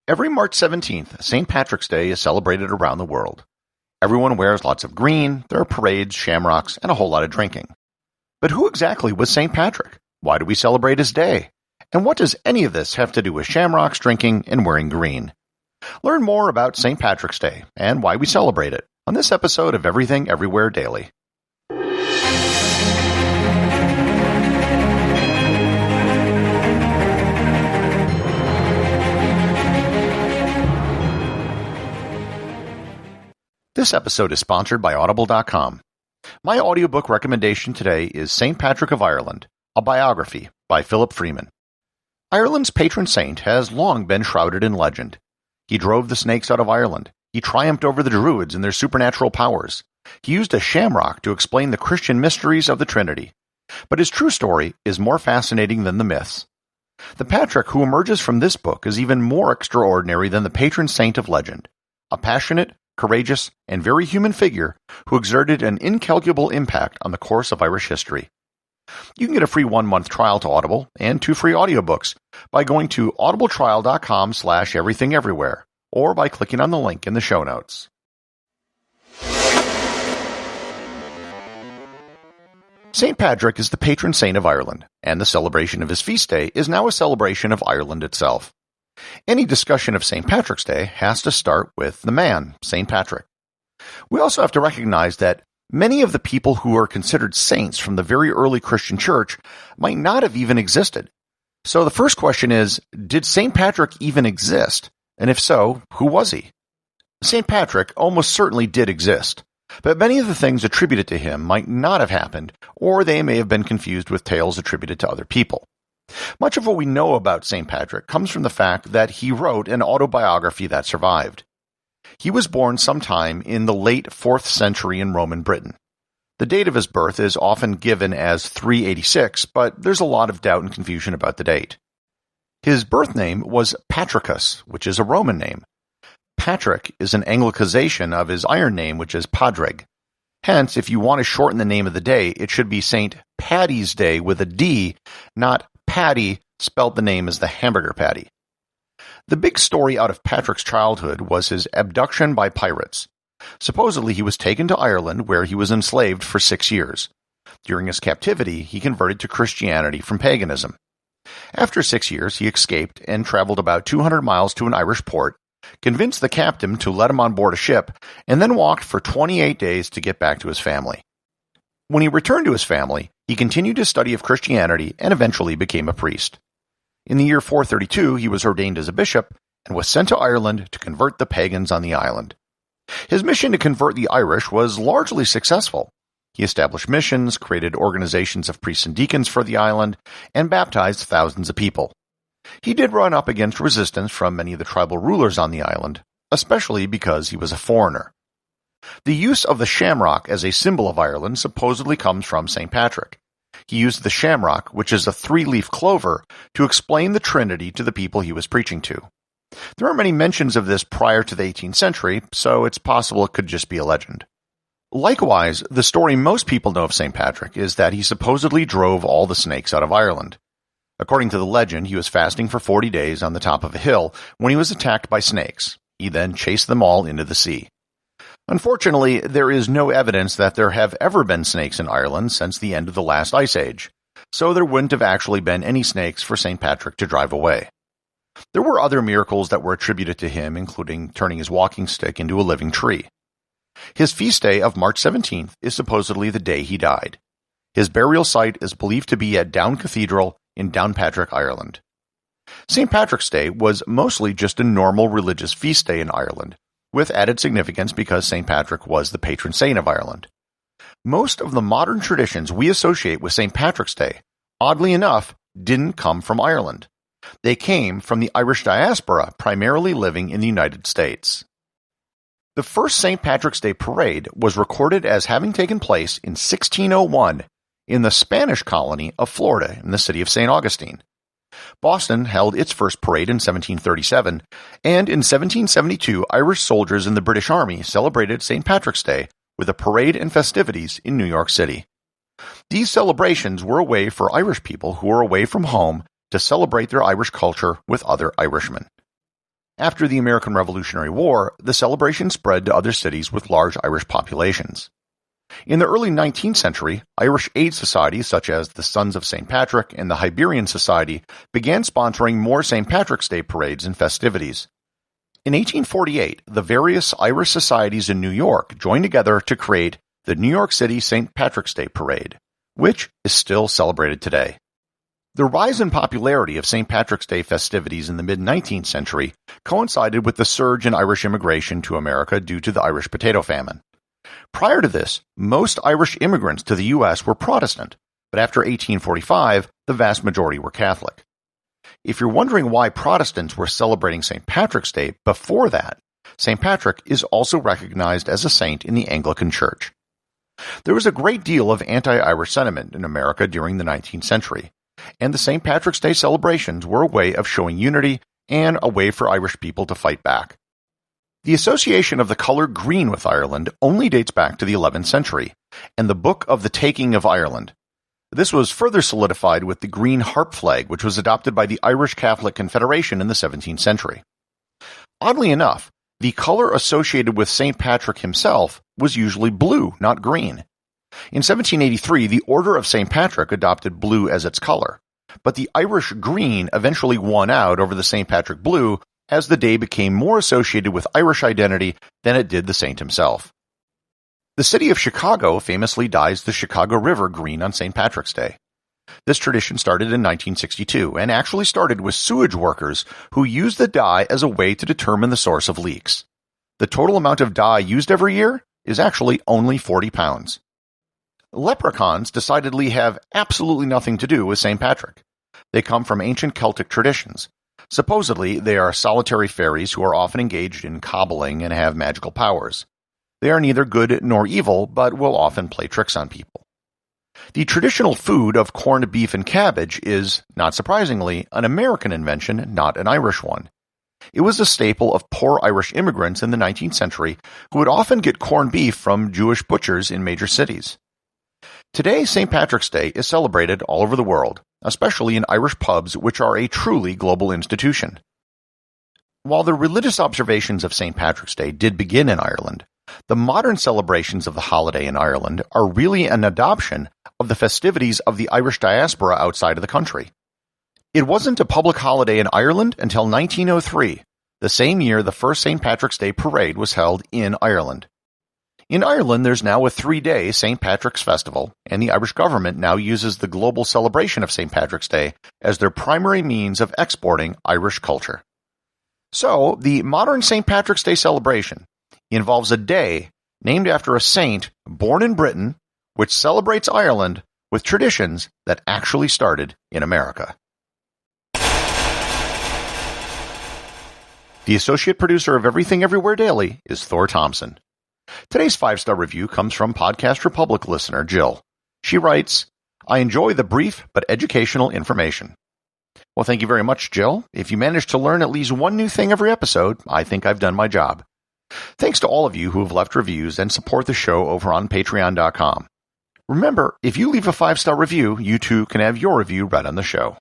Every March 17th, St. Patrick's Day is celebrated around the world. Everyone wears lots of green, there are parades, shamrocks, and a whole lot of drinking. But who exactly was St. Patrick? Why do we celebrate his day? And what does any of this have to do with shamrocks, drinking, and wearing green? Learn more about St. Patrick's Day and why we celebrate it on this episode of Everything Everywhere Daily. This episode is sponsored by Audible.com. My audiobook recommendation today is St. Patrick of Ireland, a biography by Philip Freeman. Ireland's patron saint has long been shrouded in legend. He drove the snakes out of Ireland. He triumphed over the Druids and their supernatural powers. He used a shamrock to explain the Christian mysteries of the Trinity. But his true story is more fascinating than the myths. The Patrick who emerges from this book is even more extraordinary than the patron saint of legend, a passionate, courageous, and very human figure who exerted an incalculable impact on the course of Irish history. You can get a free 1-month trial to Audible and 2 free audiobooks by going to audibletrial.com/everythingeverywhere or by clicking on the link in the show notes. St. Patrick is the patron saint of Ireland, and the celebration of his feast day is now a celebration of Ireland itself. Any discussion of St. Patrick's Day has to start with the man, St. Patrick. We also have to recognize that many of the people who are considered saints from the very early Christian church might not have even existed. So the first question is, did St. Patrick even exist? And if so, who was he? St. Patrick almost certainly did exist, but many of the things attributed to him might not have happened, or they may have been confused with tales attributed to other people. Much of what we know about St. Patrick comes from the fact that he wrote an autobiography that survived. He was born sometime in the late 4th century in Roman Britain. The date of his birth is often given as 386, but there's a lot of doubt and confusion about the date. His birth name was Patricus, which is a Roman name. Patrick is an Anglicization of his iron name, which is Padraig. Hence, if you want to shorten the name of the day, it should be St. Paddy's Day with a D, not Patty, spelled the name as the hamburger patty. The big story out of Patrick's childhood was his abduction by pirates. Supposedly he was taken to Ireland, where he was enslaved for 6 years. During his captivity, he converted to Christianity from paganism. After 6 years, he escaped and traveled about 200 miles to an Irish port, convinced the captain to let him on board a ship, and then walked for 28 days to get back to his family. When he returned to his family, he continued his study of Christianity and eventually became a priest. In the year 432, he was ordained as a bishop and was sent to Ireland to convert the pagans on the island. His mission to convert the Irish was largely successful. He established missions, created organizations of priests and deacons for the island, and baptized thousands of people. He did run up against resistance from many of the tribal rulers on the island, especially because he was a foreigner. The use of the shamrock as a symbol of Ireland supposedly comes from St. Patrick. He used the shamrock, which is a 3-leaf clover, to explain the Trinity to the people he was preaching to. There aren't many mentions of this prior to the 18th century, so it's possible it could just be a legend. Likewise, the story most people know of St. Patrick is that he supposedly drove all the snakes out of Ireland. According to the legend, he was fasting for 40 days on the top of a hill when he was attacked by snakes. He then chased them all into the sea. Unfortunately, there is no evidence that there have ever been snakes in Ireland since the end of the last ice age, so there wouldn't have actually been any snakes for St. Patrick to drive away. There were other miracles that were attributed to him, including turning his walking stick into a living tree. His feast day of March 17th is supposedly the day he died. His burial site is believed to be at Down Cathedral in Downpatrick, Ireland. St. Patrick's Day was mostly just a normal religious feast day in Ireland, with added significance because St. Patrick was the patron saint of Ireland. Most of the modern traditions we associate with St. Patrick's Day, oddly enough, didn't come from Ireland. They came from the Irish diaspora, primarily living in the United States. The first St. Patrick's Day parade was recorded as having taken place in 1601 in the Spanish colony of Florida in the city of St. Augustine. Boston held its first parade in 1737, and in 1772 Irish soldiers in the British Army celebrated St. Patrick's Day with a parade and festivities in New York City. These celebrations were a way for Irish people who were away from home to celebrate their Irish culture with other Irishmen. After the American Revolutionary War, the celebration spread to other cities with large Irish populations. In the early 19th century, Irish aid societies such as the Sons of St. Patrick and the Hibernian Society began sponsoring more St. Patrick's Day parades and festivities. In 1848, the various Irish societies in New York joined together to create the New York City St. Patrick's Day Parade, which is still celebrated today. The rise in popularity of St. Patrick's Day festivities in the mid-19th century coincided with the surge in Irish immigration to America due to the Irish potato famine. Prior to this, most Irish immigrants to the U.S. were Protestant, but after 1845, the vast majority were Catholic. If you're wondering why Protestants were celebrating St. Patrick's Day before that, St. Patrick is also recognized as a saint in the Anglican Church. There was a great deal of anti-Irish sentiment in America during the 19th century, and the St. Patrick's Day celebrations were a way of showing unity and a way for Irish people to fight back. The association of the color green with Ireland only dates back to the 11th century, and the Book of the Taking of Ireland. This was further solidified with the green harp flag, which was adopted by the Irish Catholic Confederation in the 17th century. Oddly enough, the color associated with St. Patrick himself was usually blue, not green. In 1783, the Order of St. Patrick adopted blue as its color, but the Irish green eventually won out over the St. Patrick blue as the day became more associated with Irish identity than it did the saint himself. The city of Chicago famously dyes the Chicago River green on St. Patrick's Day. This tradition started in 1962 and actually started with sewage workers who used the dye as a way to determine the source of leaks. The total amount of dye used every year is actually only 40 pounds. Leprechauns decidedly have absolutely nothing to do with St. Patrick. They come from ancient Celtic traditions. Supposedly, they are solitary fairies who are often engaged in cobbling and have magical powers. They are neither good nor evil, but will often play tricks on people. The traditional food of corned beef and cabbage is, not surprisingly, an American invention, not an Irish one. It was a staple of poor Irish immigrants in the 19th century who would often get corned beef from Jewish butchers in major cities. Today, St. Patrick's Day is celebrated all over the world, especially in Irish pubs, which are a truly global institution. While the religious observations of St. Patrick's Day did begin in Ireland, the modern celebrations of the holiday in Ireland are really an adoption of the festivities of the Irish diaspora outside of the country. It wasn't a public holiday in Ireland until 1903, the same year the first St. Patrick's Day parade was held in Ireland. In Ireland, there's now a 3-day St. Patrick's Festival, and the Irish government now uses the global celebration of St. Patrick's Day as their primary means of exporting Irish culture. So, the modern St. Patrick's Day celebration involves a day named after a saint born in Britain, which celebrates Ireland with traditions that actually started in America. The associate producer of Everything Everywhere Daily is Thor Thompson. Today's 5-star review comes from Podcast Republic listener Jill. She writes, I enjoy the brief but educational information. Well, thank you very much, Jill. If you manage to learn at least one new thing every episode, I think I've done my job. Thanks to all of you who have left reviews and support the show over on Patreon.com. Remember, if you leave a 5-star review, you too can have your review read on the show.